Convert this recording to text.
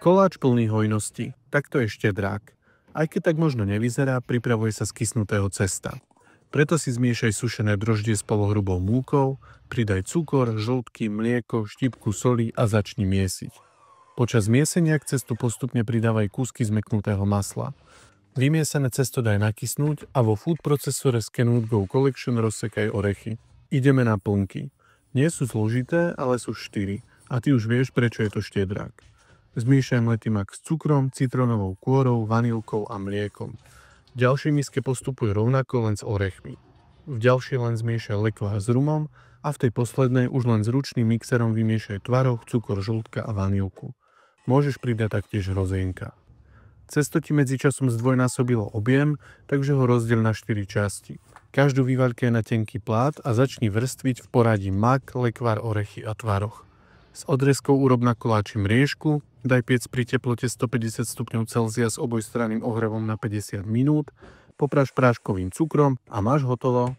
Koláč plný hojnosti. Takto je štedrák. Aj keď tak možno nevyzerá, pripravuje sa z kysnutého cesta. Preto si zmiešaj sušené droždie s polohrubou múkou, pridaj cukor, žltky, mlieko, štipku soli a začni miesiť. Počas miesenia k cestu postupne pridávaj kúsky zmäknutého masla. Vymiesené cesto daj nakysnúť a vo food procesore z Kenwood Go Collection rozsekaj orechy. Ideme na plnky. Nie sú zložité, ale sú 4 a ty už vieš, prečo je to štedrák. Zmiešaj mletý mak s cukrom, citrónovou kôrou, vanilkou a mliekom. V ďalšej miske postupuj rovnako, len s orechmi. V ďalšej len zmiešaj lekvár s rumom a v tej poslednej už len s ručným mixerom vymiešaj tvaroh, cukor, žltka a vanilku. Môžeš pridať taktiež hrozienka. Cesto ti medzičasom zdvojnásobilo objem, takže ho rozdiel na 4 časti. Každú vyvaľkaj na tenký plát a začni vrstviť v poradí mak, lekvár, orechy a tvaroh. S odrezkou urob na koláči mriežku, daj piec pri teplote 150 stupňov Celzia s obojstranným ohrevom na 50 minút, popraž práškovým cukrom a máš hotovo.